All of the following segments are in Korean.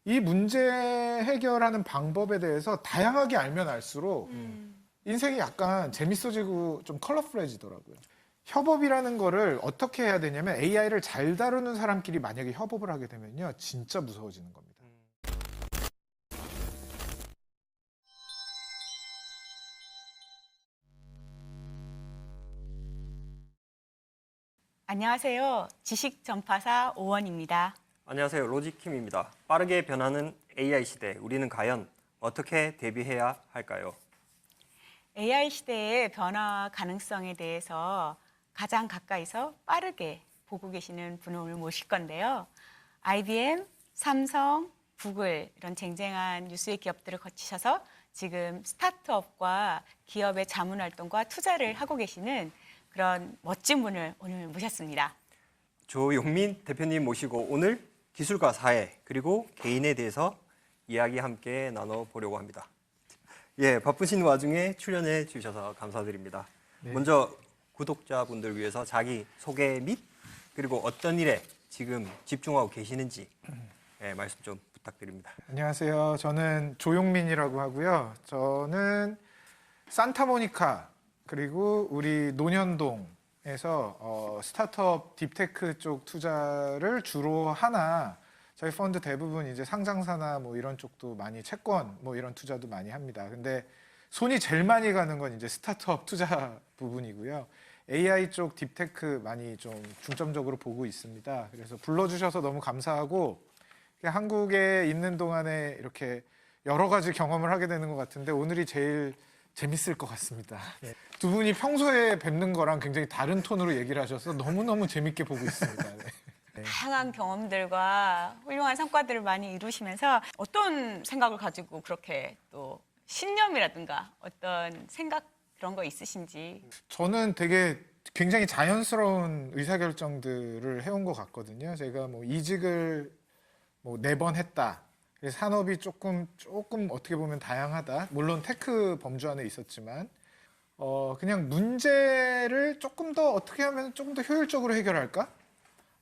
이 문제 해결하는 방법에 대해서 다양하게 알면 알수록 인생이 약간 재밌어지고 좀 컬러풀해지더라고요. 협업이라는 거를 어떻게 해야 되냐면 AI를 잘 다루는 사람끼리 만약에 협업을 하게 되면요. 진짜 무서워지는 겁니다. 안녕하세요. 지식 전파사 오원입니다. 안녕하세요. 로지킴입니다. 빠르게 변하는 AI 시대, 우리는 과연 어떻게 대비해야 할까요? AI 시대의 변화 가능성에 대해서 가장 가까이서 빠르게 보고 계시는 분을 오늘 모실 건데요. IBM, 삼성, 구글 이런 쟁쟁한 뉴스의 기업들을 거치셔서 지금 스타트업과 기업의 자문활동과 투자를 하고 계시는 그런 멋진 분을 오늘 모셨습니다. 조용민 대표님 모시고 오늘 기술과 사회 그리고 개인에 대해서 이야기 함께 나눠보려고 합니다. 예, 바쁘신 와중에 출연해 주셔서 감사드립니다. 네. 먼저 구독자분들 위해서 자기 소개 및 그리고 어떤 일에 지금 집중하고 계시는지 말씀 좀 부탁드립니다. 안녕하세요. 저는 조용민이라고 하고요. 저는 산타모니카 그리고 우리 논현동에서 스타트업 딥테크 쪽 투자를 주로 하나 저희 펀드 대부분 이제 상장사나 뭐 이런 쪽도 많이 채권 뭐 이런 투자도 많이 합니다. 근데 손이 제일 많이 가는 건 이제 스타트업 투자 부분이고요. AI 쪽 딥테크 많이 좀 중점적으로 보고 있습니다. 그래서 불러주셔서 너무 감사하고 한국에 있는 동안에 이렇게 여러 가지 경험을 하게 되는 것 같은데 오늘이 제일 재밌을 것 같습니다. 두 분이 평소에 뵙는 거랑 굉장히 다른 톤으로 얘기를 하셔서 너무너무 재밌게 보고 있습니다. 네. 다양한 경험들과 훌륭한 성과들을 많이 이루시면서 어떤 생각을 가지고 그렇게 또 신념이라든가 어떤 생각 그런 거 있으신지. 저는 되게 굉장히 자연스러운 의사결정들을 해온 것 같거든요. 제가 뭐 이직을 뭐 4번 했다. 그래서 산업이 조금 어떻게 보면 다양하다. 물론 테크 범주 안에 있었지만 그냥 문제를 조금 더 어떻게 하면 조금 더 효율적으로 해결할까?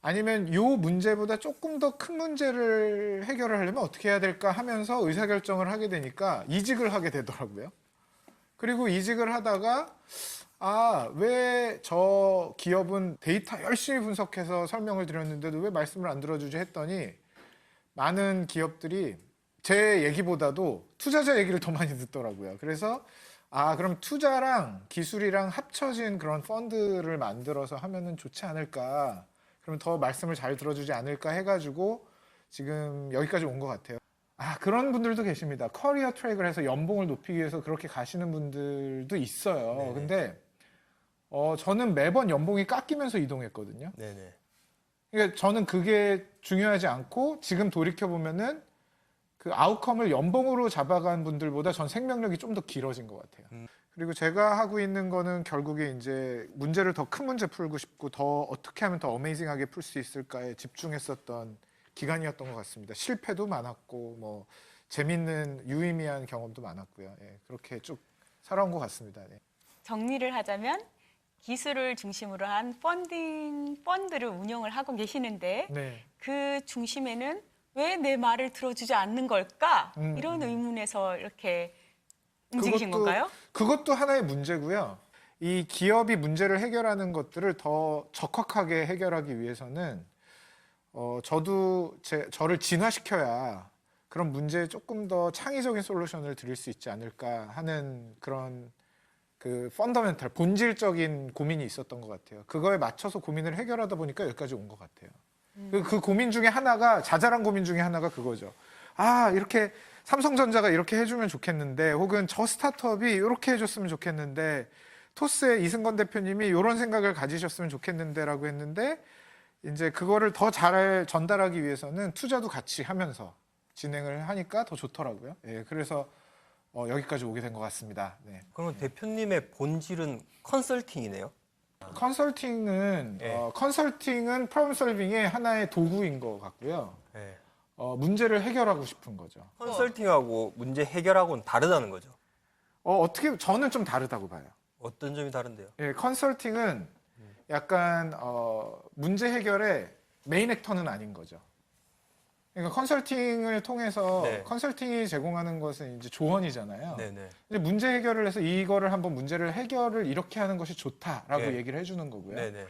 아니면 요 문제보다 조금 더 큰 문제를 해결을 하려면 어떻게 해야 될까 하면서 의사결정을 하게 되니까 이직을 하게 되더라고요. 그리고 이직을 하다가 왜 저 기업은 데이터 열심히 분석해서 설명을 드렸는데도 왜 말씀을 안 들어주지 했더니 많은 기업들이 제 얘기보다도 투자자 얘기를 더 많이 듣더라고요. 그래서 그럼 투자랑 기술이랑 합쳐진 그런 펀드를 만들어서 하면은 좋지 않을까. 그럼 더 말씀을 잘 들어주지 않을까 해가지고 지금 여기까지 온 것 같아요. 그런 분들도 계십니다. 커리어 트랙을 해서 연봉을 높이기 위해서 그렇게 가시는 분들도 있어요. 네네. 근데 저는 매번 연봉이 깎이면서 이동했거든요. 네네. 그러니까 저는 그게 중요하지 않고 지금 돌이켜보면은 그 아웃컴을 연봉으로 잡아간 분들보다 전 생명력이 좀 더 길어진 것 같아요. 그리고 제가 하고 있는 거는 결국에 이제 문제를 더 큰 문제 풀고 싶고 더 어떻게 하면 더 어메이징하게 풀 수 있을까에 집중했었던 기간이었던 것 같습니다. 실패도 많았고 뭐 재밌는 유의미한 경험도 많았고요. 예, 그렇게 쭉 살아온 것 같습니다. 네. 정리를 하자면 기술을 중심으로 한 펀드를 운영을 하고 계시는데 네. 그 중심에는 왜 내 말을 들어주지 않는 걸까? 이런 의문에서 이렇게 움직이신 건가요? 그것도 하나의 문제고요. 이 기업이 문제를 해결하는 것들을 더 적확하게 해결하기 위해서는 저를 진화시켜야 그런 문제에 조금 더 창의적인 솔루션을 드릴 수 있지 않을까 하는 그런 그 펀더멘탈, 본질적인 고민이 있었던 것 같아요. 그거에 맞춰서 고민을 해결하다 보니까 여기까지 온 것 같아요. 그 고민 중에 하나가, 자잘한 고민 중에 하나가 그거죠. 이렇게 삼성전자가 이렇게 해주면 좋겠는데, 혹은 저 스타트업이 이렇게 해줬으면 좋겠는데, 토스의 이승건 대표님이 이런 생각을 가지셨으면 좋겠는데 라고 했는데, 이제 그거를 더 잘 전달하기 위해서는 투자도 같이 하면서 진행을 하니까 더 좋더라고요. 예, 그래서 여기까지 오게 된 것 같습니다. 네. 그러면 대표님의 본질은 컨설팅이네요? 컨설팅은 네. 컨설팅은 프로블럼 솔빙의 하나의 도구인 것 같고요. 네. 문제를 해결하고 싶은 거죠. 컨설팅하고 문제 해결하고는 다르다는 거죠. 어떻게 저는 좀 다르다고 봐요. 어떤 점이 다른데요? 예, 컨설팅은 약간 문제 해결의 메인 액터는 아닌 거죠. 그러니까 컨설팅을 통해서 네. 컨설팅이 제공하는 것은 이제 조언이잖아요. 네네. 이제 문제 해결을 해서 이거를 한번 문제를 해결을 이렇게 하는 것이 좋다라고 네. 얘기를 해주는 거고요. 네네.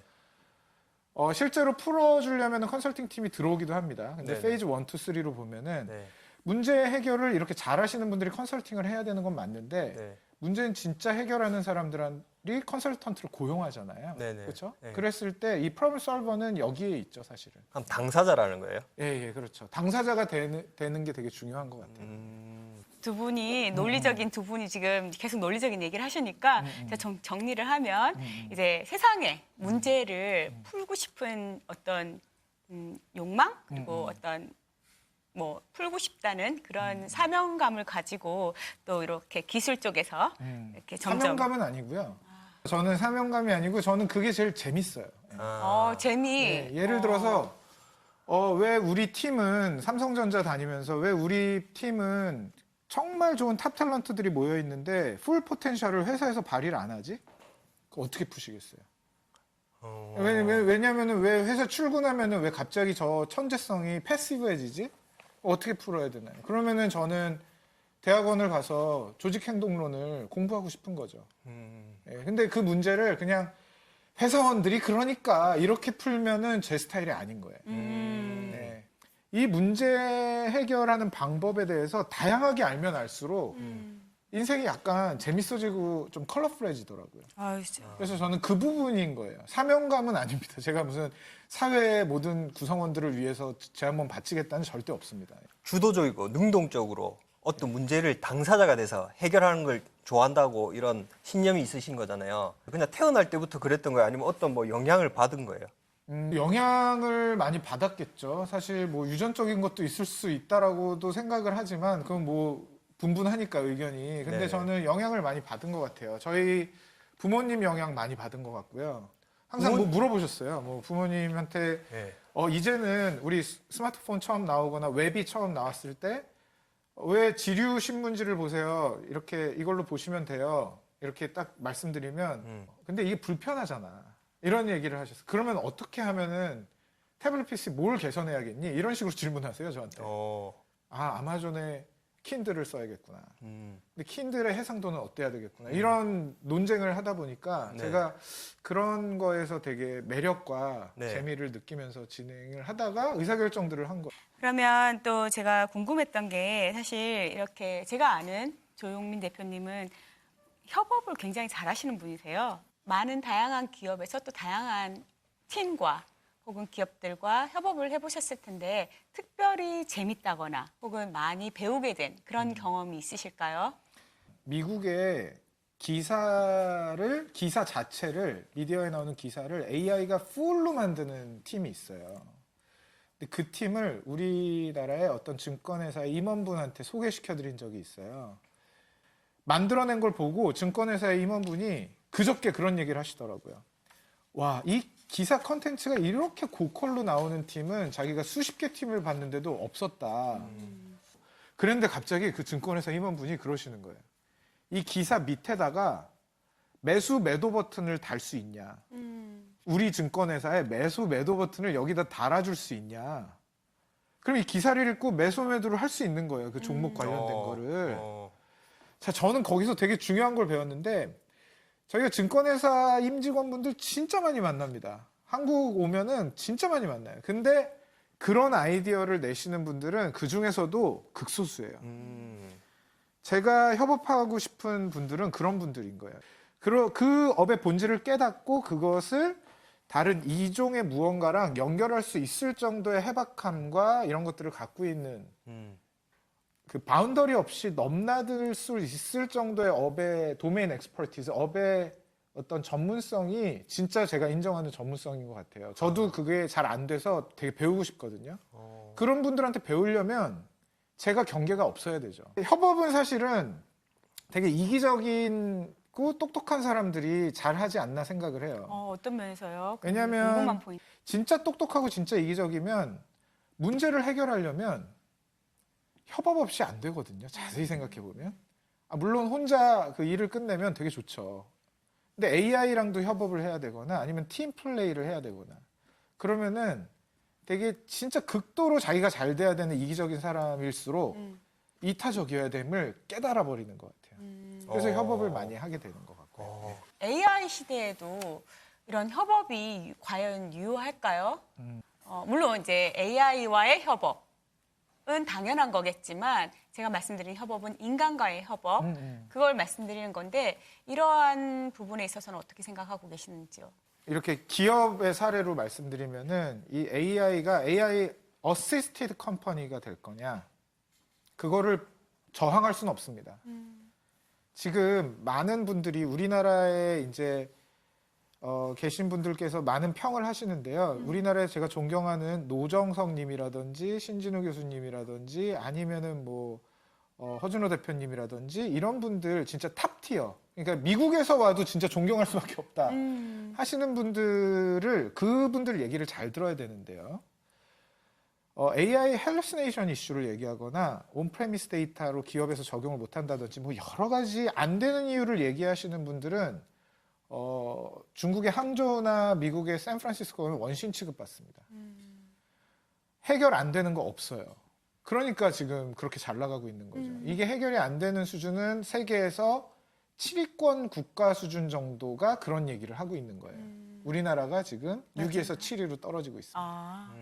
실제로 풀어주려면 컨설팅 팀이 들어오기도 합니다. 근데 네네. 페이즈 1, 2, 3로 보면은 네. 문제 해결을 이렇게 잘하시는 분들이 컨설팅을 해야 되는 건 맞는데 네. 문제는 진짜 해결하는 사람들이 컨설턴트를 고용하잖아요. 네네. 그렇죠? 네. 그랬을 때 이 프로블 솔버는 여기에 있죠, 사실은. 그럼 당사자라는 거예요? 예, 그렇죠. 당사자가 되는 게 되게 중요한 것 같아요. 두 분이 논리적인 두 분이 지금 계속 논리적인 얘기를 하시니까 제가 정리를 하면 이제 세상에 문제를 풀고 싶은 어떤 욕망 그리고 어떤 뭐 풀고 싶다는 그런 사명감을 가지고 또 이렇게 기술 쪽에서 이렇게 점점 사명감은 아니고요. 저는 사명감이 아니고 저는 그게 제일 재밌어요. 재미 예, 예를 들어서 왜 우리 팀은 삼성전자 다니면서 왜 우리 팀은 정말 좋은 탑 탤런트들이 모여 있는데 풀 포텐셜을 회사에서 발휘를 안 하지? 그거 어떻게 푸시겠어요? 왜냐면은 왜 회사 출근하면은 왜 갑자기 저 천재성이 패시브해지지? 어떻게 풀어야 되나요? 그러면은 저는 대학원을 가서 조직행동론을 공부하고 싶은 거죠. 예, 근데 그 문제를 그냥 회사원들이 그러니까 이렇게 풀면은 제 스타일이 아닌 거예요. 예. 이 문제 해결하는 방법에 대해서 다양하게 알면 알수록 인생이 약간 재밌어지고 좀 컬러풀해지더라고요. 그래서 저는 그 부분인 거예요. 사명감은 아닙니다. 제가 무슨 사회의 모든 구성원들을 위해서 제 한번 바치겠다는 절대 없습니다. 주도적이고 능동적으로 어떤 문제를 당사자가 돼서 해결하는 걸 좋아한다고 이런 신념이 있으신 거잖아요. 그냥 태어날 때부터 그랬던 거예요? 아니면 어떤 뭐 영향을 받은 거예요? 영향을 많이 받았겠죠. 사실 뭐 유전적인 것도 있을 수 있다라고도 생각을 하지만 그건 뭐 분분하니까 의견이. 근데 네. 저는 영향을 많이 받은 것 같아요. 저희 부모님 영향 많이 받은 것 같고요. 항상 뭐 물어보셨어요. 뭐 부모님한테 네. 이제는 우리 스마트폰 처음 나오거나 웹이 처음 나왔을 때 왜 지류 신문지를 보세요. 이렇게 이걸로 보시면 돼요. 이렇게 딱 말씀드리면 근데 이게 불편하잖아. 이런 얘기를 하셨어요. 그러면 어떻게 하면은 태블릿 PC 뭘 개선해야겠니? 이런 식으로 질문하세요, 저한테. 아마존에 킨들을 써야겠구나. 근데 킨들의 해상도는 어때야 되겠구나. 이런 논쟁을 하다 보니까 네. 제가 그런 거에서 되게 매력과 네. 재미를 느끼면서 진행을 하다가 의사결정들을 한 거예요. 그러면 또 제가 궁금했던 게 사실 이렇게 제가 아는 조용민 대표님은 협업을 굉장히 잘하시는 분이세요. 많은 다양한 기업에서 또 다양한 팀과 혹은 기업들과 협업을 해보셨을 텐데 특별히 재밌다거나 혹은 많이 배우게 된 그런 경험이 있으실까요? 미국의 기사 자체를 미디어에 나오는 기사를 AI가 풀로 만드는 팀이 있어요. 근데 그 팀을 우리나라의 어떤 증권회사의 임원분한테 소개시켜드린 적이 있어요. 만들어낸 걸 보고 증권회사의 임원분이 그저께 그런 얘기를 하시더라고요. 와, 이 기사 컨텐츠가 이렇게 고퀄로 나오는 팀은 자기가 수십 개 팀을 봤는데도 없었다. 그런데 갑자기 그 증권회사 임원분이 그러시는 거예요. 이 기사 밑에다가 매수 매도 버튼을 달 수 있냐. 우리 증권회사에 매수 매도 버튼을 여기다 달아줄 수 있냐. 그럼 이 기사를 읽고 매수 매도를 할 수 있는 거예요. 그 종목 관련된 거를. 자, 저는 거기서 되게 중요한 걸 배웠는데 저희가 증권회사 임직원분들 진짜 많이 만납니다. 한국 오면은 진짜 많이 만나요. 근데 그런 아이디어를 내시는 분들은 그 중에서도 극소수예요. 제가 협업하고 싶은 분들은 그런 분들인 거예요. 그 업의 본질을 깨닫고 그것을 다른 이종의 무언가랑 연결할 수 있을 정도의 해박함과 이런 것들을 갖고 있는 그 바운더리 없이 넘나들 수 있을 정도의 업의 도메인 엑스퍼티즈, 업의 어떤 전문성이 진짜 제가 인정하는 전문성인 것 같아요. 저도 그게 잘 안 돼서 되게 배우고 싶거든요. 그런 분들한테 배우려면 제가 경계가 없어야 되죠. 협업은 사실은 되게 이기적이고 똑똑한 사람들이 잘하지 않나 생각을 해요. 어떤 면에서요? 왜냐하면 궁금한 포인트. 진짜 똑똑하고 진짜 이기적이면 문제를 해결하려면 협업 없이 안 되거든요. 자세히 생각해 보면. 물론 혼자 그 일을 끝내면 되게 좋죠. 근데 AI랑도 협업을 해야 되거나 아니면 팀 플레이를 해야 되거나 그러면은 되게 진짜 극도로 자기가 잘 돼야 되는 이기적인 사람일수록 음. 이타적이어야 됨을 깨달아 버리는 것 같아요. 그래서 협업을 많이 하게 되는 것 같고요. AI 시대에도 이런 협업이 과연 유효할까요? 물론 이제 AI와의 협업은 당연한 거겠지만 제가 말씀드린 협업은 인간과의 협업 그걸 말씀드리는 건데 이러한 부분에 있어서는 어떻게 생각하고 계시는지요? 이렇게 기업의 사례로 말씀드리면은 이 AI가 AI 어시스티드 컴퍼니가 될 거냐 그거를 저항할 수는 없습니다. 지금 많은 분들이 우리나라에 이제 계신 분들께서 많은 평을 하시는데요. 우리나라에 제가 존경하는 노정석 님이라든지 신진우 교수님이라든지 아니면은 뭐 허준호 대표님이라든지 이런 분들 진짜 탑티어. 그러니까 미국에서 와도 진짜 존경할 수밖에 없다. 하시는 분들을 그분들 얘기를 잘 들어야 되는데요. AI 헬루시네이션 이슈를 얘기하거나 온프레미스 데이터로 기업에서 적용을 못한다든지 뭐 여러 가지 안 되는 이유를 얘기하시는 분들은 중국의 항저우나 미국의 샌프란시스코는 원신 취급받습니다. 해결 안 되는 거 없어요. 그러니까 지금 그렇게 잘 나가고 있는 거죠. 이게 해결이 안 되는 수준은 세계에서 7위권 국가 수준 정도가 그런 얘기를 하고 있는 거예요. 우리나라가 지금 6위에서 7위로 떨어지고 있습니다. 아,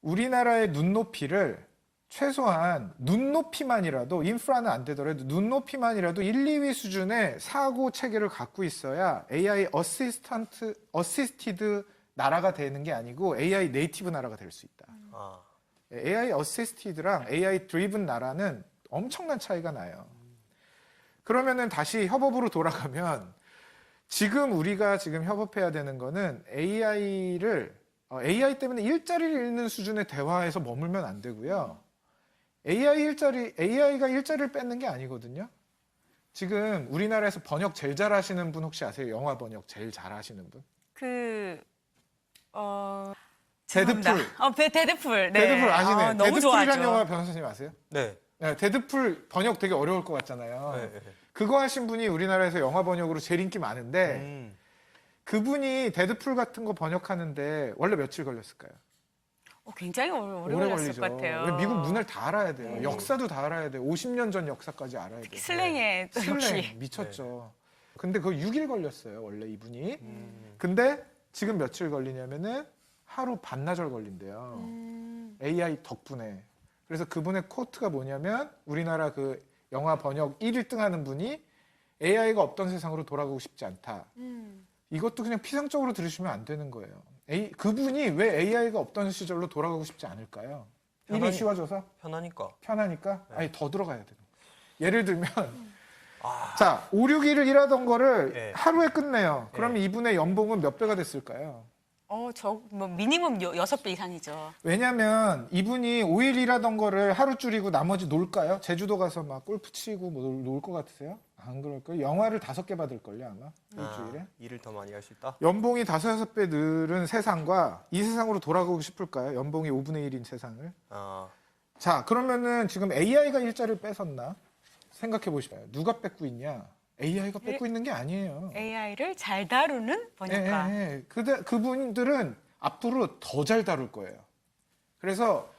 우리나라의 눈높이를 최소한 눈높이만이라도 인프라는 안 되더라도 눈높이만이라도 1, 2위 수준의 사고 체계를 갖고 있어야 AI 어시스티드 나라가 되는 게 아니고 AI 네이티브 나라가 될 수 있다. 아, AI 어시스티드랑 AI 드리븐 나라는 엄청난 차이가 나요. 그러면은 다시 협업으로 돌아가면 지금 우리가 지금 협업해야 되는 거는 AI 때문에 일자리를 잃는 수준의 대화에서 머물면 안 되고요. AI가 일자리를 뺏는 게 아니거든요. 지금 우리나라에서 번역 제일 잘하시는 분 혹시 아세요? 영화 번역 제일 잘하시는 분? 데드풀. 데드풀. 네. 데드풀 아시네. 너무 데드풀이라는 좋아하죠. 영화 변호사님 아세요? 네. 네, 데드풀 번역 되게 어려울 것 같잖아요. 네, 네. 그거 하신 분이 우리나라에서 영화 번역으로 제일 인기 많은데 그분이 데드풀 같은 거 번역하는데 원래 며칠 걸렸을까요? 굉장히 오래 오래 걸렸을 걸리죠. 것 같아요. 왜 미국 문을 다 알아야 돼요. 역사도 다 알아야 돼요. 50년 전 역사까지 알아야 돼요. 슬랭에 또 역시. 슬랭 미쳤죠. 근데 그거 6일 걸렸어요. 원래 이분이. 근데 지금 며칠 걸리냐면은 하루 반나절 걸린대요. AI 덕분에. 그래서 그분의 코트가 뭐냐면 우리나라 그 영화 번역 1등 하는 분이 AI가 없던 세상으로 돌아가고 싶지 않다. 이것도 그냥 피상적으로 들으시면 안 되는 거예요. 그분이 왜 AI가 없던 시절로 돌아가고 싶지 않을까요? 일이 쉬워져서? 편하니까. 편하니까? 아니, 더 들어가야 되는 거예요. 예를 들면, 자, 5, 6일을 일하던 거를 네. 하루에 끝내요. 그러면 네. 이분의 연봉은 몇 배가 됐을까요? 뭐 미니멈 6배 이상이죠. 왜냐면 이분이 5일 일하던 거를 하루 줄이고 나머지 놀까요? 제주도 가서 막 골프 치고 뭐 놀 것 같으세요? 안 그럴까요? 영화를 5개 받을걸요, 아마? 일주일에? 일을 더 많이 할 수 있다? 연봉이 5, 6배 늘은 세상과 이 세상으로 돌아가고 싶을까요? 연봉이 5분의 1인 세상을. 아, 자, 그러면은 지금 AI가 일자리를 뺏었나? 생각해 보시봐요. 누가 뺏고 있냐? AI가 뺏고 있는 게 아니에요. AI를 잘 다루는 번역가. 그분들은 앞으로 더 잘 다룰 거예요. 그래서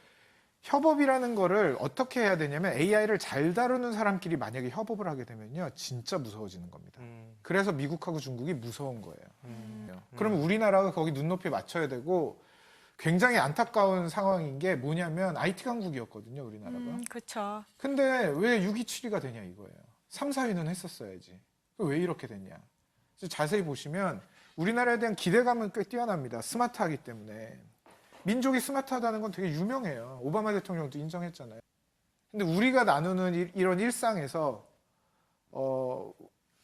협업이라는 거를 어떻게 해야 되냐면 AI를 잘 다루는 사람끼리 만약에 협업을 하게 되면요. 진짜 무서워지는 겁니다. 그래서 미국하고 중국이 무서운 거예요. 그러면 우리나라가 거기 눈높이에 맞춰야 되고 굉장히 안타까운 상황인 게 뭐냐면 IT 강국이었거든요. 우리나라가. 그렇죠. 근데 왜 6위, 7위가 되냐 이거예요. 3, 4위는 했었어야지. 왜 이렇게 됐냐. 자세히 보시면 우리나라에 대한 기대감은 꽤 뛰어납니다. 스마트하기 때문에. 민족이 스마트하다는 건 되게 유명해요. 오바마 대통령도 인정했잖아요. 근데 우리가 나누는 이런 일상에서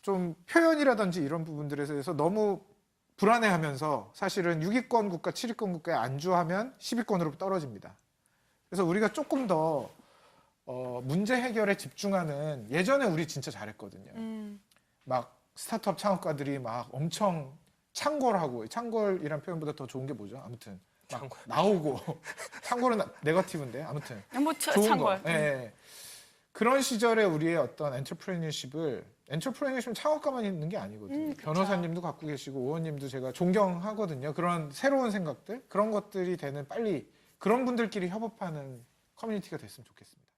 좀 표현이라든지 이런 부분들에 대해서 너무 불안해하면서 사실은 6위권 국가, 7위권 국가에 안주하면 10위권으로 떨어집니다. 그래서 우리가 조금 더 문제 해결에 집중하는 예전에 우리 진짜 잘했거든요. 막 스타트업 창업가들이 막 엄청 창궐하고 창궐이란 표현보다 더 좋은 게 뭐죠? 아무튼 막 나오고 창궐은 네거티브인데 아무튼 뭐 좋은 창궐. 거. 예. 그런 시절에 우리의 어떤 엔터프레너십은 창업가만 있는 게 아니거든요. 그쵸. 변호사님도 갖고 계시고 의원님도 제가 존경하거든요. 그런 새로운 생각들 그런 것들이 되는 빨리 그런 분들끼리 협업하는 커뮤니티가 됐으면 좋겠습니다.